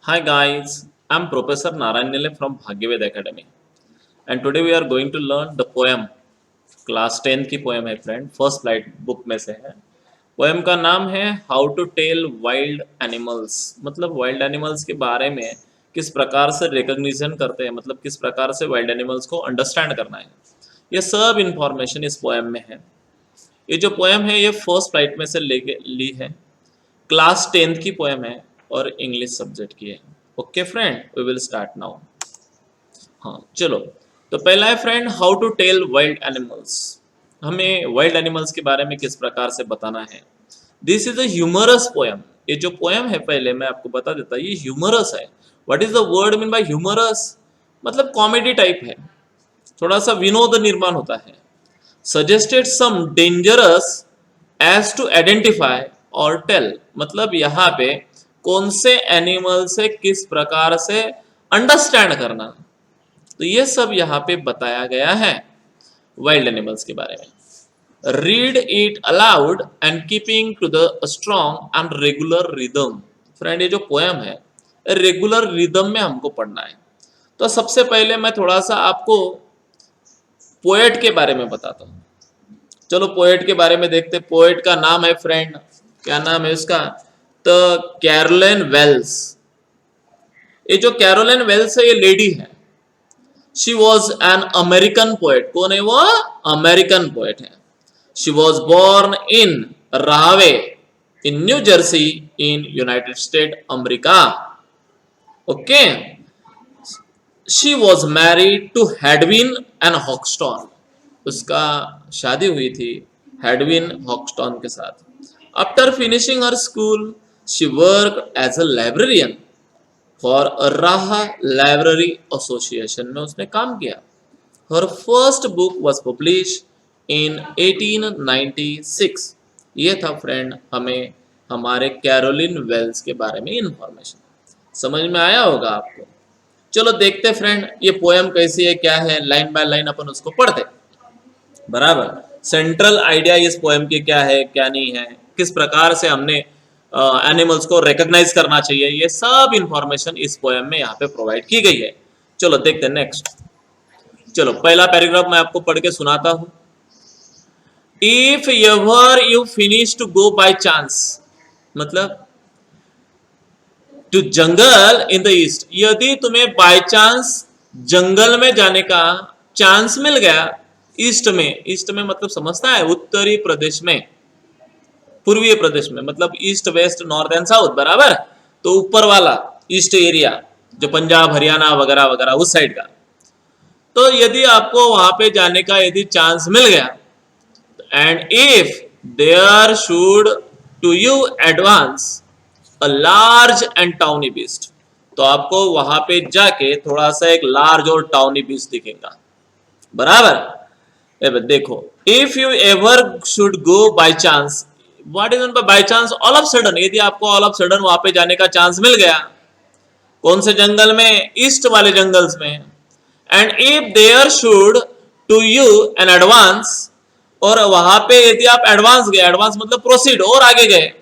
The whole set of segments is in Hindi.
Hi guys, I'm Professor Narayan Nile from Bhagyaved Academy and today we are going to learn the poem. Class 10 की पोएम है फ्रेंड, फर्स्ट फ्लाइट बुक में से है। पोएम का नाम है how to tell wild animals, मतलब वाइल्ड एनिमल्स के बारे में किस प्रकार से रिकग्निशन करते हैं, मतलब किस प्रकार से वाइल्ड एनिमल्स को अंडरस्टैंड करना है। ये सब इंफॉर्मेशन इस पोएम में है। ये जो पोएम है ये फर्स्ट फ्लाइट में से लेके ली है, क्लास 10th की पोएम है और इंग्लिश सब्जेक्ट की है। Okay friend, we will start now. हाँ चलो, तो पहला है friend how to tell wild animals. हमें वाइल्ड एनिमल्स के बारे में किस प्रकार से बताना है। This is a humorous poem. ये जो पोएम है पहले मैं आपको बता देता, ये ह्यूमरस है। What is the word mean by humorous? मतलब कॉमेडी टाइप है, थोड़ा सा विनोद निर्माण होता है। Suggested some dangerous as to identify और टेल, मतलब यहाँ पे कौन से एनिमल से किस प्रकार से अंडरस्टैंड करना, तो ये सब यहाँ पे बताया गया है वाइल्ड एनिमल्स के बारे में। Read it aloud and keeping to the strong and regular rhythm. Friend ये जो पोएम है रेगुलर रिदम में हमको पढ़ना है। तो सबसे पहले मैं थोड़ा सा आपको पोएट के बारे में बताता हूँ। चलो पोएट के बारे में देखते। पोएट का नाम है फ्रेंड, क्या नाम है उसका? तो कैरोलिन वेल्स। ये जो कैरोलिन वेल्स है ये लेडी है। She was an American poet. कौन है वो? अमेरिकन पोएट है। She was born in Rahway in New Jersey in United State America. Okay, she was married to Hedwin and Hoxton. उसका शादी हुई थी हेडविन हॉक्स्टॉन के साथ। After finishing her school she work as a librarian for Rahway library association में उसने काम किया। Her first book was publish in 1896। ये था फ्रेंड हमें हमारे कैरोलिन वेल्स के बारे में इंफॉर्मेशन। समझ में आया होगा आपको। चलो देखते फ्रेंड ये पोएम कैसी है, क्या है, लाइन बाय लाइन अपन उसको पढ़ते। बराबर, सेंट्रल आइडिया इस पोएम की क्या है क्या नहीं है, किस प्रकार से हमने एनिमल्स को रिकॉग्नाइज करना चाहिए, ये सब इंफॉर्मेशन इस पोएम में यहाँ पे प्रोवाइड की गई है। चलो देखते हैं नेक्स्ट। चलो पहला पैराग्राफ मैं आपको पढ़ के सुनाता हूं। If ever you finish to go by chance, मतलब to jungle in the east, यदि तुम्हें बाय चांस जंगल में जाने का चांस मिल गया। ईस्ट में, ईस्ट में मतलब समझता है उत्तरी प्रदेश में, पूर्वीय प्रदेश में, मतलब east west north and south, बराबर। तो ऊपर वाला ईस्ट एरिया जो पंजाब हरियाणा वगैरह वगैरह उस साइड का। तो यदि आपको वहां पे जाने का यदि चांस मिल गया, and if there should to you advance a large and tawny beast, तो आपको वहां पे जाके थोड़ा सा एक लार्ज और टाउनी बीस्ट दिखेगा, बराबर। देखो, if you ever should go by chance, what is by chance? All of sudden, यदि आपको ऑल ऑफ सडन वहां पे जाने का चांस मिल गया, कौन से जंगल में? ईस्ट वाले जंगल्स में। And if there should to you an advance, और वहां पे यदि आप एडवांस गए, एडवांस मतलब प्रोसीड और आगे गए,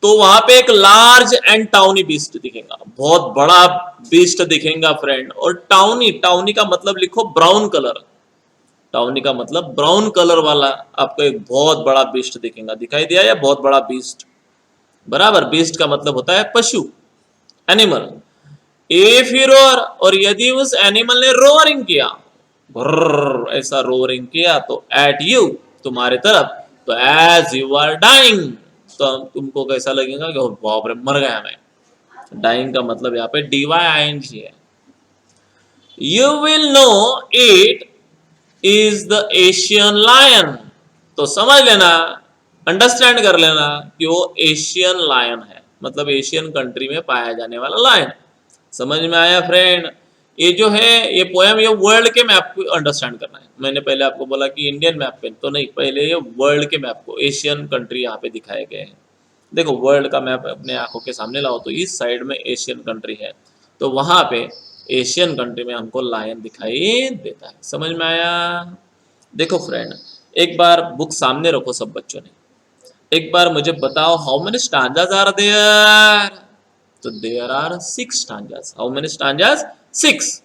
तो वहां पे एक लार्ज एंड टाउनी बीस्ट दिखेगा, बहुत बड़ा बीस्ट दिखेगा फ्रेंड। और टाउनी, टाउनी का मतलब लिखो ब्राउन कलर, टाउनी का मतलब ब्राउन कलर वाला आपको एक बहुत बड़ा बीस्ट दिखेगा। दिखाई दिया या बहुत बड़ा बीस्ट, बराबर। बीस्ट का मतलब होता है पशु, एनिमल। इफ ही रोर, और यदि उस एनिमल ने रोअरिंग किया, भर्र ऐसा रोअरिंग किया, तो एट यू, तुम्हारे तरफ, तो एज यू आर डाइंग, तो तुमको कैसा लगेगा कि बाप रे मर गया मैं। डाइंग का मतलब यहाँ पे DYING है। You will know it is the Asian lion, तो समझ लेना, अंडरस्टैंड कर लेना कि वो एशियन लायन है, मतलब एशियन कंट्री में पाया जाने वाला लायन। समझ में आया फ्रेंड? ये जो है ये पोएम, ये वर्ल्ड के मैप को अंडरस्टैंड करना है। मैंने पहले आपको बोला कि इंडियन मैप पे तो नहीं, पहले ये वर्ल्ड के मैप को, एशियन कंट्री यहाँ पे दिखाए गए हैं। देखो वर्ल्ड का मैप अपने आंखों के सामने लाओ, तो इस साइड में एशियन कंट्री है, तो वहां पे एशियन कंट्री में हमको लायन दिखाई देता है। समझ में आया? देखो फ्रेंड, एक बार बुक सामने रखो सब बच्चों ने, एक बार मुझे बताओ how many stanzas are there? तो there are 6 stanzas. How many stanzas? 6.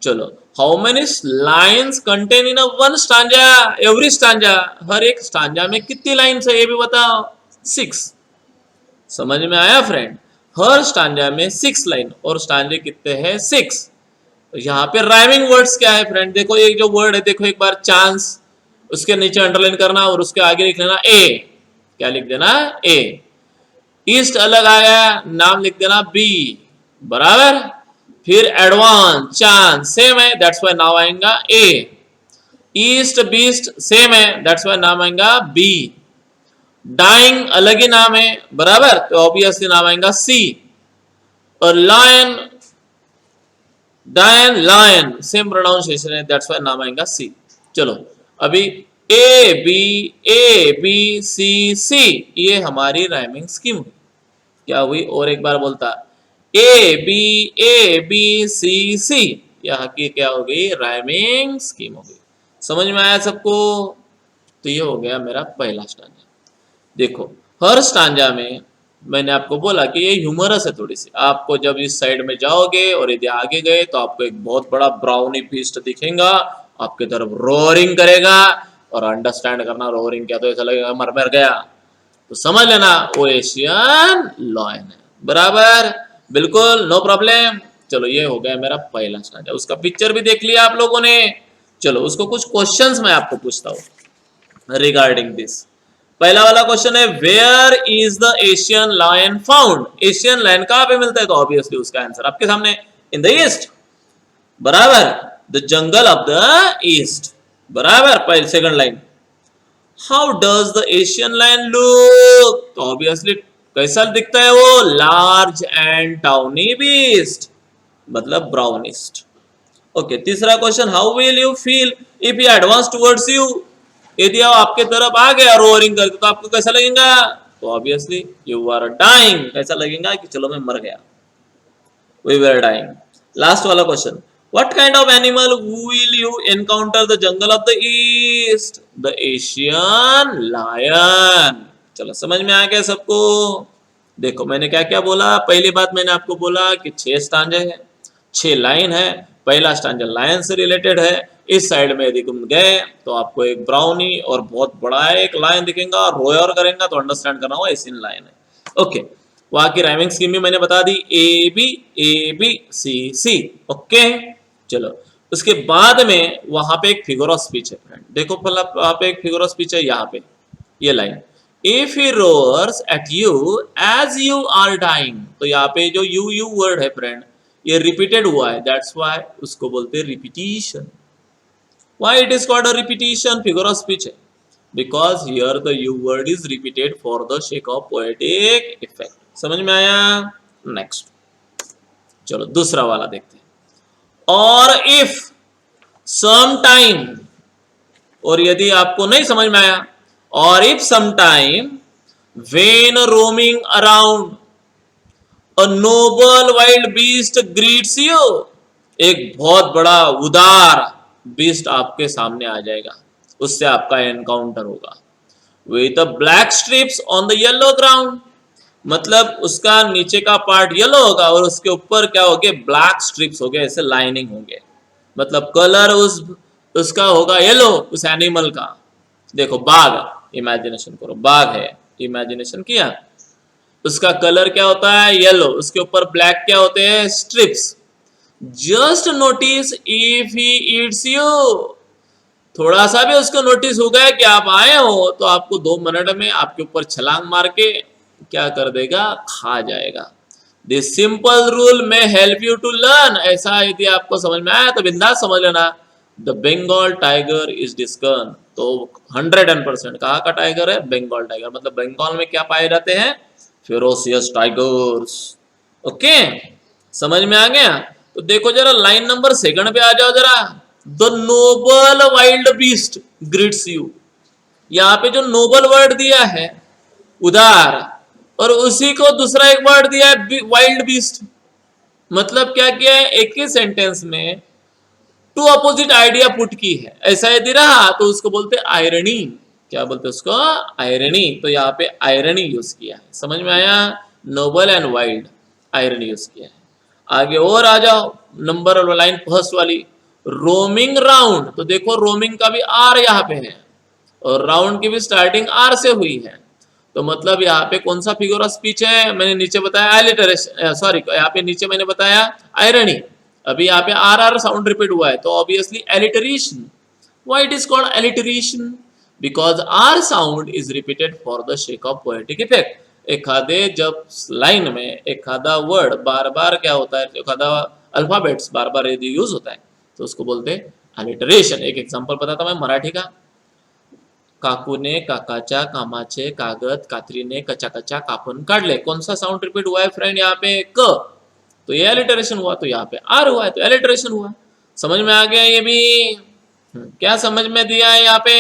चलो, how many lines contain in a one stanza? Every stanza, हर एक स्टांजा में कितनी लाइन्स है ये भी बताओ. 6. समझ में आया फ्रेंड? हर स्टांजा में 6 लाइन और स्टांजे कितने हैं? 6. तो यहाँ पे राइमिंग वर्ड्स क्या है फ्रेंड? देखो एक जो वर्ड है, देखो एक बार, चांस, उसके नीचे अंडरलाइन करना और उसके आगे लिख लेना ए. क्या लिख देना? ए. ईस्ट अलग आया, नाम लिख देना बी. बराबर. फिर एडवांस, चांस सेम है, दैट्स वाई नाम आएगा ए. ईस्ट बीस्ट सेम है, दैट्स वाई नाम आएगा बी. डाइंग अलग ही नाम है, बराबर, तो ऑब्वियसली नाम आएगा सी. और लायन, डायन, लायन सेम प्रोनाउंसिएशन है, दैट्स वाई नाम आएगा सी. चलो, अभी ए बी सी सी, ये हमारी राइमिंग स्कीम हुई. क्या हुई? और एक बार बोलता, ए बी सी सी, यहाँ की क्या हो गई? राइमिंग स्कीम हो गई. समझ में आया सबको? तो ये हो गया मेरा पहला स्टांजा. देखो, हर स्टांजा में मैंने आपको बोला कि ये ह्यूमरस है थोड़ी सी. आपको जब इस साइड में जाओगे और यदि आगे गए तो आपको एक बहुत बड़ा ब्राउनी बीस्ट दिखेगा, आपके तरफ रोअरिंग करेगा. और अंडरस्टैंड करना, रोअरिंग क्या, तो ऐसा लगेगा मर मर गया. तो समझ लेना वो एशियन लायन है. बराबर, बिल्कुल, नो प्रॉब्लम. चलो, ये हो गया मेरा पहला स्टांजा. उसका पिक्चर भी देख लिया आप लोगों ने. चलो, उसको कुछ क्वेश्चंस मैं आपको पूछता हूँ रिगार्डिंग दिस. पहला वाला क्वेश्चन है, where is the Asian lion found? Asian lion कहां पे मिलता है? तो ऑब्वियसली उसका आंसर आपके सामने, इन द ईस्ट. बराबर, the jungle of the east. बराबर. पहले second line, how does the Asian lion look? तो ऑब्वियसली कैसा दिखता है वो? लार्ज एंड टाउनी बीस्ट, मतलब ब्राउनिस्ट. ओके, तीसरा question, how will you feel if he advance towards you? यदि आप आपके तरफ आ गया रोअरिंग करके तो आपको कैसा लगेगा? तो ऑब्वियसली यू आर डाइंग. कैसा लगेगा कि चलो मैं मर गया, वी वर डाइंग. लास्ट वाला question, what kind of animal will you encounter the jungle of the east? The Asian lion. चलो, समझ में आ गया सबको? देखो, मैंने क्या क्या बोला. पहली बात मैंने आपको बोला कि 6 स्टांजे है, 6 लाइन है. पहला स्टांजा लायन से रिलेटेड है. इस साइड में यदि तुम गए तो आपको एक ब्राउनी और बहुत बड़ा एक लायन दिखेगा और रोयर करेगा, तो अंडरस्टैंड करना हो एशियन लायन है. ओके, वहां की राइमिंग स्कीम भी मैंने बता दी, A B C C. Okay, चलो, उसके बाद में वहां पे एक फिगर ऑफ स्पीच है फ्रेंड. देखो, वहां पे एक फिगर ऑफ स्पीच है. यहाँ पे ये line, if he roars at you as you are dying. तो यहाँ पे जो यू वर्ड है फ्रेंड, ये रिपीटेड हुआ है, दैट्स व्हाई उसको बोलते हैं repetition. Why it is called a repetition? Figure of speech है, because here the you word is repeated for the sake of poetic effect. समझ में आया? नेक्स्ट, चलो दूसरा वाला देखते हैं. और इफ सम टाइम, और यदि आपको नहीं समझ में आया, और if some time when roaming around a noble wild beast greets you, एक बहुत बड़ा उदार बीस्ट आपके सामने आ जाएगा, उससे आपका एनकाउंटर होगा. with the black strips on the yellow ground, मतलब उसका नीचे का पार्ट येलो होगा और उसके ऊपर क्या होगे? ब्लैक स्ट्रिप्स होंगे, ऐसे लाइनिंग होंगे. मतलब कलर उसका होगा येलो, उस एनिमल का. देखो, बाघ, इमेजिनेशन करो, बाघ है, इमेजिनेशन किया, उसका कलर क्या होता है? येलो, उसके ऊपर ब्लैक क्या होते हैं? Strips. Just notice if he eats you, थोड़ा सा भी उसको नोटिस हो गया कि आप आए हो तो आपको 2 मिनट में आपके ऊपर छलांग मार के क्या कर देगा? खा जाएगा. दिस सिंपल रूल में हेल्प यू टू लर्न. ऐसा यदि आपको समझ में आया तो बिंदास समझ लेना. The Bengal tiger is discern. तो 100% कहाँ का टाइगर है? बंगाल टाइगर. मतलब बंगाल में क्या पाए जाते हैं? Ferocious tigers. ओके, समझ में आ गया? तो देखो जरा, लाइन नंबर 2 पे आ जाओ जरा. The noble wild beast greets you. यहाँ पे जो नोबल वर्ड दिया है, उदार, और उसी को दूसरा एक वर्ड दिया है वाइल्ड बीस्ट. मतलब क्या किया है? एक ही सेंटेंस में 2 अपोजिट आइडिया पुट की है. ऐसा यदि रहा तो उसको बोलते आयरनी. क्या बोलते उसको? आयरनी. तो यहाँ पे आयरनी यूज किया है. समझ में आया? Noble and wild, irony use किया है। आगे और आ जाओ, नंबर लाइन फर्स्ट वाली, रोमिंग राउंड, तो देखो रोमिंग का भी आर यहाँ पे है और राउंड की भी स्टार्टिंग आर से हुई है, तो मतलब यहाँ पे कौन सा फिगर ऑफ स्पीच है, मैंने नीचे बताया एलिटरेशन, सॉरी यहाँ पे नीचे मैंने बताया आयरनी, अभी यहाँ पे आर आर साउंड रिपीट हुआ है, तो obviously alliteration. Why it is called alliteration? Because R sound is repeated for the sake of poetic effect. एखादे जब लाइन में एखादा वर्ड बार बार क्या होता है, एखादा अल्फाबेट्स बार बार यदि यूज होता है तो उसको बोलते हैं अलिटरेशन। एक एग्जांपल बताता मैं मराठी का, काकूने काकाच्या कामाचे कागद कात्रीने कचा कापून काढले, कौन सा साउंड रिपीट हुआ है फ्रेंड यहाँ पे, क, तो ये एलिटरेशन हुआ, तो यहाँ पे आर हुआ है तो एलिटरेशन हुआ। समझ में आ गया ये भी? क्या समझ में दिया है यहाँ पे?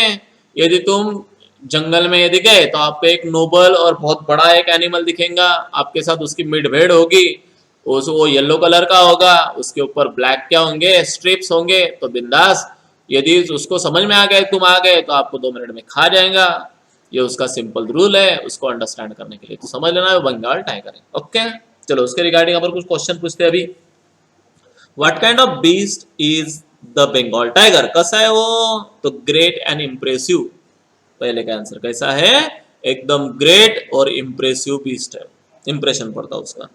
यदि तुम जंगल में यदि गए तो आपको एक नोबल और बहुत बड़ा एक एनिमल दिखेगा, आपके साथ उसकी मिडभेड़ होगी, वो येलो कलर का होगा, उसके ऊपर ब्लैक क्या होंगे, स्ट्रिप्स होंगे, तो बिंदास यदि उसको समझ में आ गए, तुम आ गए, तो आपको 2 मिनट में खा जाएगा। ये उसका सिंपल रूल है, उसको अंडरस्टैंड करने के लिए तो समझ लेना है बंगाल टाइगर है। ओके, चलो उसके रिगार्डिंग अपन कुछ क्वेश्चन पूछते हैं अभी। What kind of beast is the Bengal tiger? कैसा है वो? तो ग्रेट एंड इम्प्रेसिव, पहले का आंसर कैसा है, एकदम ग्रेट और इम्प्रेसिव बीस्ट है, इंप्रेशन पड़ता है उसका।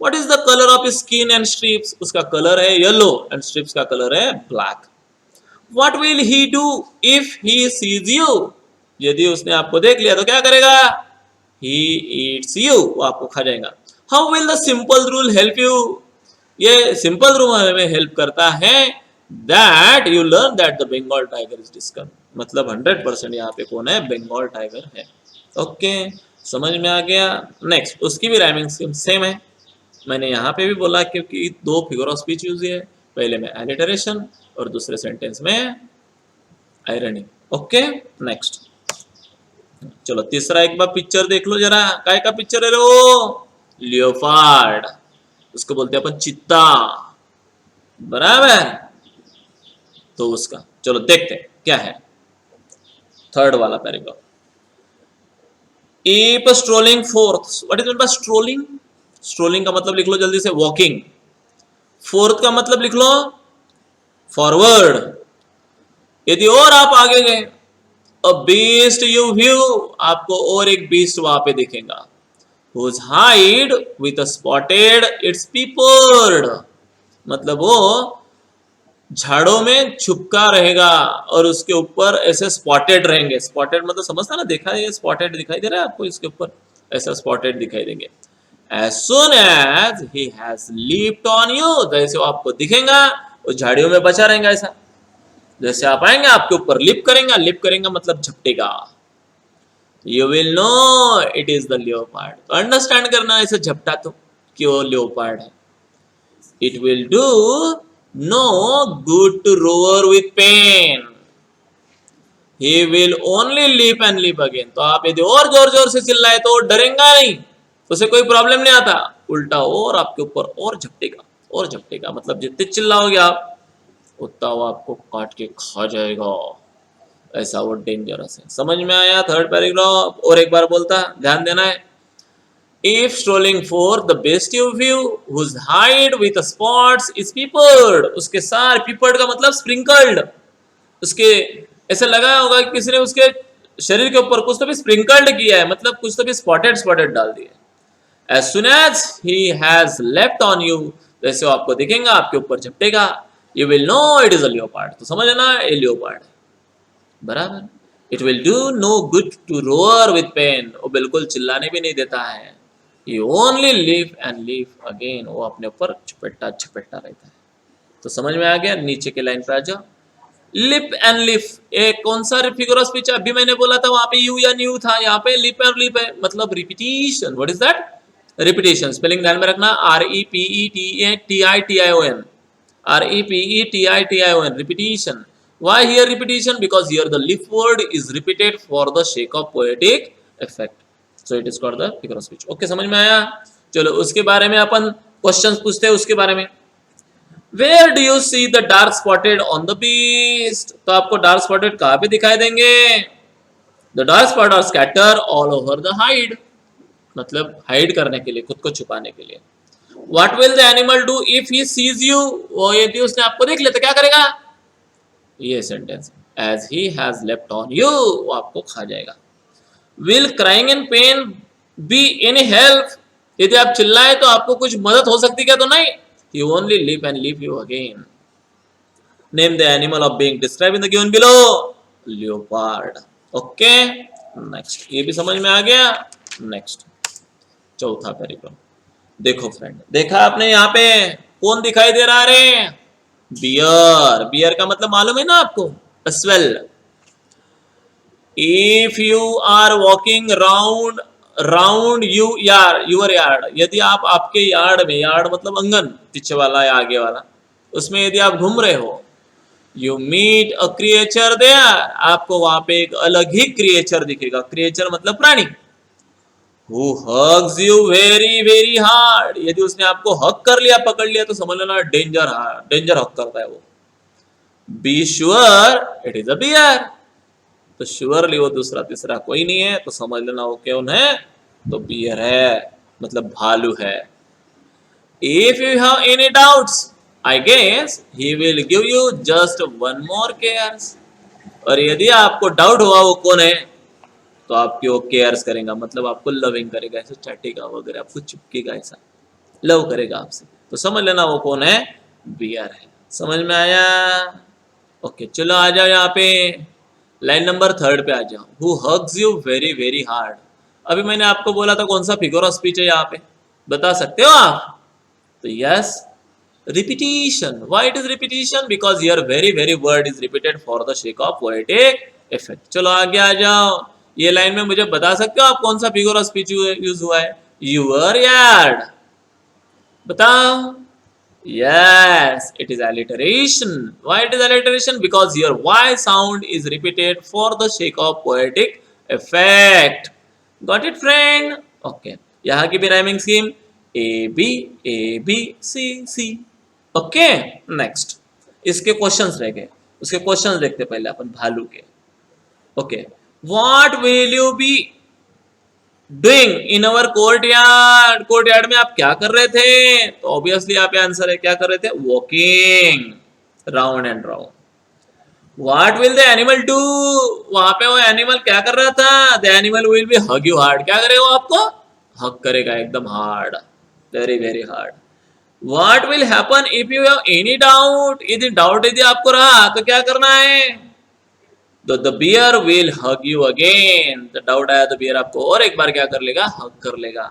What is the colour of skin and strips? उसका कलर है येलो एंड स्ट्रिप्स का कलर है black. What will he do if he sees you? यदि उसने आपको देख लिया तो क्या करेगा? ही ईट्स यू, वो आपको खा जाएगा। How will the simple rule help you? ये सिंपल रूल में हेल्प करता है, that you learn that the Bengal tiger is discover, मतलब 100% यहाँ पे कौन है, बंगाल टाइगर है। ओके, समझ में आ गया। नेक्स्ट, उसकी भी राइमिंग स्कीम सेम है, मैंने यहाँ पे भी बोला क्योंकि 2 फिगर ऑफ स्पीच यूज है, पहले में एलिटरेशन और दूसरे सेंटेंस में आयरनी। ओके, नेक्स्ट, चलो तीसरा एक बार पिक्चर देख लो जरा, काय का पिक्चर है रे वो, लियोपार्ड, उसको बोलते हैं अपन चित्ता, बराबर, तो उसका चलो देखते हैं क्या है। थर्ड वाला paragraph, if strolling fourth, what is mean bye strolling? Strolling का मतलब लिख लो जल्दी से, वॉकिंग। फोर्थ का मतलब लिख लो फॉरवर्ड। यदि और आप आगे गए, अ बीस्ट यू व्यू, आपको और एक बीस्ट वहां पे दिखेगा, whose hide with a spotted its peeped, मतलब वो झाड़ों में छुपका रहेगा और उसके ऊपर ऐसे स्पॉटेड रहेंगे। स्पॉटेड मतलब समझता ना, देखा है ये स्पॉटेड दिखाई दे रहा है आपको, इसके ऊपर ऐसा स्पॉटेड दिखाई देंगे। As soon as he has leaped on you, जैसे वो आपको दिखेगा वो झाड़ियों में बचा रहेगा, ऐसा जैसे आप आएंगे आपके ऊपर लिप करेंगे, लिप करेंगे मतलब झपटेगा। You will know it is the leopard, तो अंडरस्टैंड करना ऐसे झपटा तो कि वो leopard है। It will do no good to roar with pain, he will only leap and leap again, तो आप यदि और जोर जोर से चिल्लाए तो डरेगा नहीं, उसे कोई प्रॉब्लम नहीं आता, उल्टा और आपके ऊपर और झपटेगा और झपटेगा, मतलब जितने चिल्लाओगे आप उतना वो आपको काट के खा जाएगा, ऐसा वो डेंजरस है। समझ में आया थर्ड पैराग्राफ? और एक बार बोलता, ध्यान देना है। If strolling forth the best you view, whose hide with spots is peppered, उसके सार, peppered का मतलब sprinkled, उसके ऐसा लगा होगा कि किसी ने उसके शरीर के ऊपर कुछ तो भी स्प्रिंकल्ड किया है, मतलब कुछ तो भी स्पॉटेड स्पॉटेड डाल दिया। As soon as he has leapt on you, जैसे वो आपको दिखेगा आपके ऊपर झपटेगा, you will know it is a leopard, तो समझ लेना ये leopard है, बराबर। It will do no good to roar with pain, वो बिल्कुल चिल्लाने भी नहीं देता है। He only live and live again, वो अपने ऊपर झपटता झपटता रहता है। तो समझ में आ गया? नीचे के लाइन पर आ जाओ। लिप एंड लिफ, एक कौन सा फिगर ऑफ स्पीच? अभी मैंने बोला था वहां पे यू या न्यू था, यहाँ पे लिप और लिप है, मतलब repetition. What is that? Repetition. Spelling ध्यान में रखना, REPETITION, REPETITION, repetition. Why here repetition? Because here the lip word is repeated for the sake of poetic effect. So it is called the figure of speech. Okay, समझ में आया? चलो उसके बारे में अपन क्वेश्चंस पूछते हैं उसके बारे में। Where do you see the dark spotted on the beast? तो आपको dark spotted कहाँ पे दिखाई देंगे? The dark spots are scattered all over the hide, मतलब हाइड करने के लिए, खुद को छुपाने के लिए। What will the animal do if he sees you, वो यदि उसने आपको देख लिया तो क्या करेगा, ये sentence, as he has left on you, वो आपको खा जाएगा। Will crying in pain be any help, यदि आप चिल्लाए तो आपको कुछ मदद हो सकती क्या, तो नहीं, he only live and leave you again। Name the animal of being described in the given below, leopard। Okay next, ये भी समझ में आ गया। नेक्स्ट चौथा पैराग्राफ देखो फ्रेंड, देखा आपने यहाँ पे कौन दिखाई दे रहा रे, बियर। बियर का मतलब मालूम है ना आपको, स्वेल। If you are walking round you यार यूर यार्ड, यदि आप आपके यार्ड में, यार्ड मतलब अंगन पीछे वाला या आगे वाला, उसमें यदि आप घूम रहे हो, you meet a creature there, आपको वहां पे एक अलग ही क्रिएचर दिखेगा। क्रिएचर मतलब प्राणी। Who hugs you very very hard, यदि उसने आपको हक कर लिया, पकड़ लिया, तो समझ लेना डेंजर हक करता है वो। Be sure it is a bear, तो श्योरली वो दूसरा तीसरा कोई नहीं है, तो समझ लेना वो कौन है, तो बियर है, मतलब भालू है। If you have any doubts I guess he will give you just one more caress, और यदि आपको डाउट हुआ वो कौन है, तो आपकी वो केयर्स करेगा, मतलब आपको लविंग करेगा, ऐसे चाटेगा वगैरह, आपको चिपकेगा, ऐसा लव करेगा आपसे, तो समझ लेना वो कौन है, बियर है। समझ में आया? ओके चलो आ जाओ यहाँ पे लाइन नंबर 3 पे आ जाओ। Who hugs you very very hard, अभी मैंने आपको बोला था कौन सा फिगर ऑफ स्पीच है, यहाँ पे बता सकते हो आप? तो yes, repetition. Why it is repetition? Because your very very word is repeated for the sake of poetic effect. चलो आगे आ जाओ, ये लाइन में मुझे बता सकते हो आप कौन सा फिगर ऑफ स्पीच यूज हुआ है? यूर यार्ड, बताओ। Yes, it is alliteration. Why it is alliteration? Because your Y sound is repeated for the sake of poetic effect. Got it, friend? Okay. यहाँ की भी rhyming scheme A B A B C C. Okay. Next. इसके questions रह गए, उसके questions देखते पहले अपन भालू के। Okay. What will you be doing in our courtyard, courtyard में आप क्या कर रहे थे? तो ऑब्वियसली यहाँ पे आंसर है, क्या कर रहे थे? Walking round and round. What will the animal do, वहां पे वो एनिमल क्या कर रहा था? The animal will be hug you hard, क्या करेगा वो आपको? हग करेगा एकदम hard, very very hard. What will happen if you have any doubt, यदि डाउट यदि आपको रहा तो क्या करना है? The bear will hug you again, the doubt आया तो bear आपको और एक बार क्या कर लेगा? हग कर लेगा।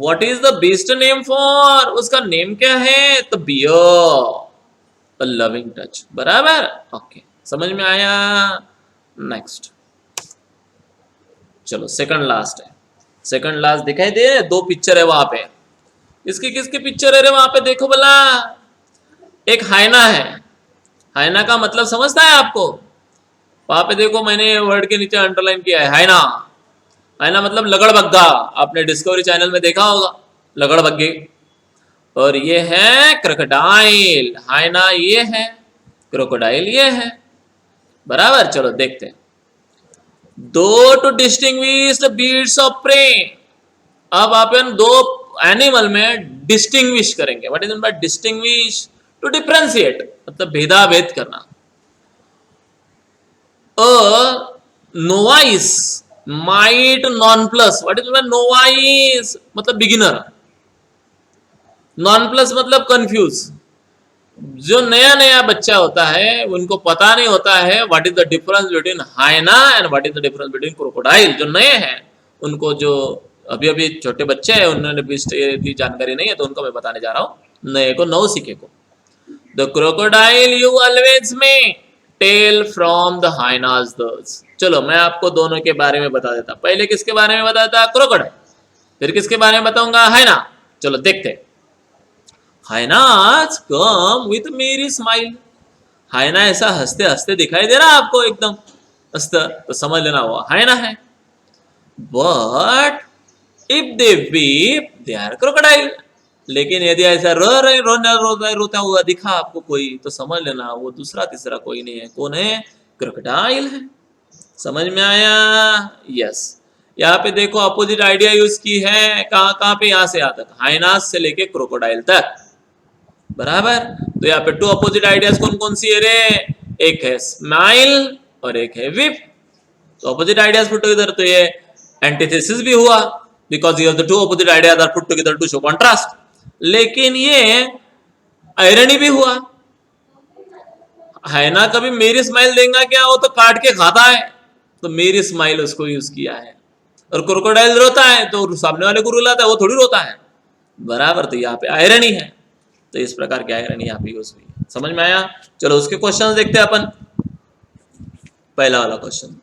What is the beast name for, उसका नेम क्या है? तो bear, a loving touch। बराबर? ओके समझ में आया? नेक्स्ट चलो सेकंड लास्ट है, सेकंड लास्ट दिखाई दे रहे, दो पिक्चर है वहां पे। इसकी किसकी पिक्चर है रे वहां पे? देखो भला, एक हाइना है। हाइना का मतलब समझता है आपको? वहां पे देखो मैंने वर्ड के नीचे अंडरलाइन किया है, हाइना। हाइना मतलब लगड़बग्गा, आपने डिस्कवरी चैनल में देखा होगा लगड़बग्गे। और ये है क्रोकोडाइल, हाइना ये है, क्रोकोडाइल ये है। बराबर? चलो देखते हैं। दो to distinguish the beasts of prey, अब अपन दो एनिमल में डिस्टिंग्विश करेंगे। What is mean by distinguish? To differentiate, मतलब भेदा भेद करना। Novice might nonplus, what is novice? मतलब बिगिनर। नॉन प्लस मतलब कंफ्यूज, जो नया नया बच्चा होता है उनको पता नहीं होता है what is the difference between hyena and what is the difference between crocodile. जो नए हैं उनको, जो अभी अभी छोटे बच्चे हैं उन्होंने भी इतनी जानकारी नहीं है, तो उनको मैं बताने जा रहा हूँ, नए को नव सीखे को। द क्रोकोडाइल यू ऑलवेज में टेल फ्रॉम द हाइनाज दर्स। चलो मैं आपको दोनों के बारे में बता देता। पहले किसके बारे में बताता? क्रोकोडाइल। फिर किसके बारे में बताऊंगा? हाइना। चलो देखते। हाइनाज कम विथ मेरी स्माइल, हाइना ऐसा हंसते हंसते दिखाई दे रहा है आपको, एकदम हंसता, तो समझ लेना वो हाइना है। But if they weep they are crocodile, लेकिन यदि ऐसा रोता हुआ दिखा आपको कोई, तो समझ लेना वो दूसरा तीसरा कोई नहीं है। कौन है? क्रोकोडाइल है। समझ में आया? यस। यहाँ पे देखो अपोजिट आइडिया यूज की है कहाँ कहाँ पे, यहाँ से यहाँ तक, हाइनास से लेके क्रोकोडाइल तक, बराबर। तो यहाँ पे टू अपोजिट आइडियाज कौन कौन सी है रे, एक है स्माइल और एक है विप। तो अपोजिट आइडियाज पुट टुगेदर, तो ये एंटीथेसिस भी हुआ because you the two opposite ideas are put together to show contrast. लेकिन ये आयरनी भी हुआ, है ना, कभी मेरी स्माइल देगा क्या, वो तो काट के खाता है, तो मेरी स्माइल उसको यूज किया है। और क्रोकोडाइल रोता है तो सामने वाले को रुलाता है, वो थोड़ी रोता है, बराबर। तो यहाँ पे आयरनी है, तो इस प्रकार की आयरनी यहाँ पे यूज हुई है। समझ में आया? चलो उसके क्वेश्चन देखते हैं अपन। पहला वाला question,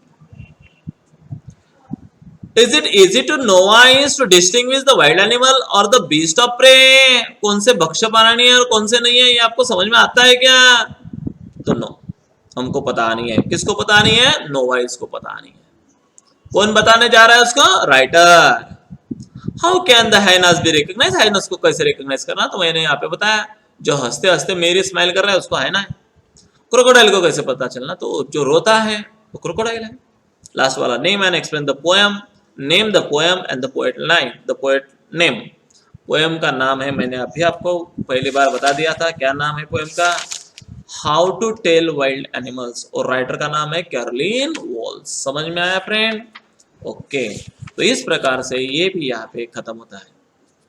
is it easy to novice to distinguish the wild animal और द बीस्ट ऑफ प्रे? कौन से भक्ष्य प्राणी है और कौन से नहीं है, ये आपको समझ में आता है क्या? तो नो, हमको पता नहीं है। किसको पता नहीं है? नोवाइज को पता नहीं है। कौन बताने जा रहा है उसको? Writer. How can the hyenas be recognize? Hyenas को कैसे रिकॉग्नाइज करना, तो मैंने यहाँ पे बताया, जो हंसते हंसते मेरी स्माइल कर रहा है उसको हाइना है। क्रोकोडाइल को कैसे पता चलना, तो जो रोता है वो क्रोकोडाइल है। लास्ट वाला, name and explain the poem, name the poem and the poet line, the poet name. Poem का नाम है, मैंने अभी आपको पहली बार बता दिया था, क्या नाम है पोएम का? How to tell wild animals, और राइटर का नाम है कैरोलिन वॉल्स। समझ में आया फ्रेंड? ओके, तो इस प्रकार से ये भी यहाँ पे खत्म होता है।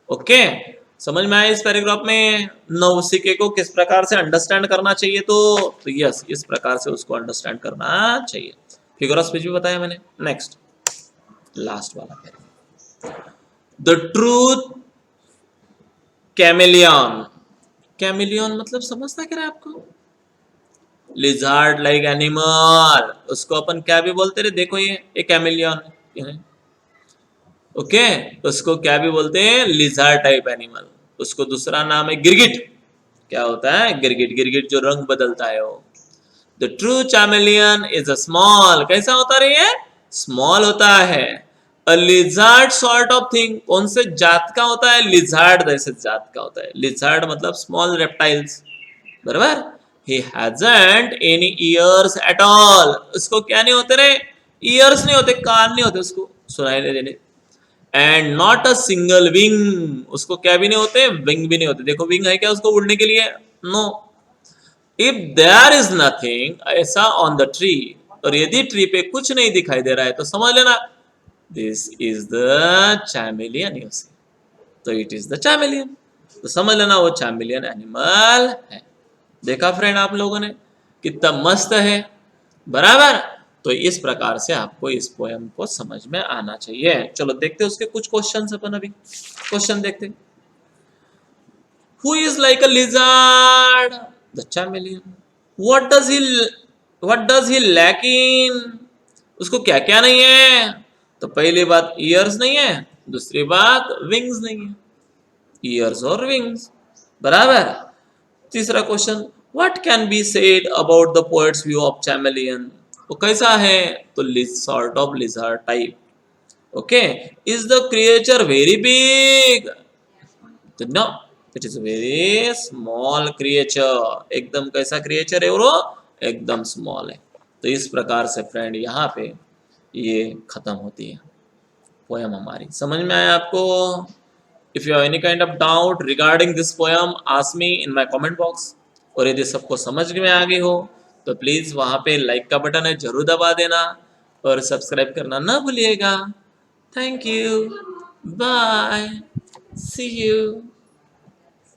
ओके, समझ में आया इस पैराग्राफ में नौसिके को किस प्रकार से अंडरस्टैंड करना चाहिए, तो यस, इस प्रकार से उसको अंडरस्टैंड करना चाहिए। फिगर ऑफ स्पीच भी बताया मैंने। नेक्स्ट, लास्ट वाला paragraph, the truth chameleon. Chameleon मतलब समझता क्या है आपको? लिजार्ड लाइक एनिमल, उसको अपन क्या भी बोलते रहे, देखो ये कैमेलियन, ओके, उसको क्या भी बोलते हैं? Lizard type animal. उसको दूसरा नाम है गिरगिट। क्या होता है? गिरगिट। गिरगिट जो रंग बदलता है वो। The true chameleon is a small, कैसा होता है? स्मॉल होता है। A lizard sort of thing, कौन से जात का होता है? लिजार्ड जैसे जात का होता है। लिजार्ड मतलब स्मॉल रेप्टाइल्स, बराबर। He hasn't any years at all, उसको क्या नहीं होते रे? ईयर्स नहीं होते, कान नहीं होते उसको सुनाई नहीं देने। And not a single wing, उसको क्या भी नहीं होते? विंग भी नहीं होते। देखो विंग है क्या उसको उड़ने के लिए? No. If there is nothing ऐसा ऑन द ट्री, और यदि ट्री पे कुछ नहीं दिखाई दे रहा है तो समझ लेना this is the चैमेलियन। You see, तो इट इज द चैमेलियन, तो समझ लेना वो चैमेलियन एनिमल है। देखा फ्रेंड आप लोगों ने कितना मस्त है, बराबर। तो इस प्रकार से आपको इस पोएम को समझ में आना चाहिए। चलो देखते हैं उसके कुछ क्वेश्चन अपन अभी। क्वेश्चन देखते हैं। Who is like a lizard? The chameleon. What does he lack in? उसको क्या क्या नहीं है? तो पहली बात ईयर्स नहीं है, दूसरी बात विंग्स नहीं है। ईयर्स और विंग्स, बराबर। तीसरा question, what can be said about the poet's view of chameleon? वो कैसा है? तो sort of lizard type. Okay, is the creature very big? तो no, it is very small creature. एकदम कैसा क्रिएचर है वो? एकदम स्मॉल है। तो इस प्रकार से फ्रेंड यहाँ पे ये खत्म होती है पोएम हमारी। समझ में आया आपको? If you have any kind of doubt regarding this poem, ask me in my comment box. और यदि सबको समझ में आ गई हो तो प्लीज वहां पे लाइक का बटन है जरूर दबा देना, और सब्सक्राइब करना ना भूलिएगा। Thank you, bye, see you.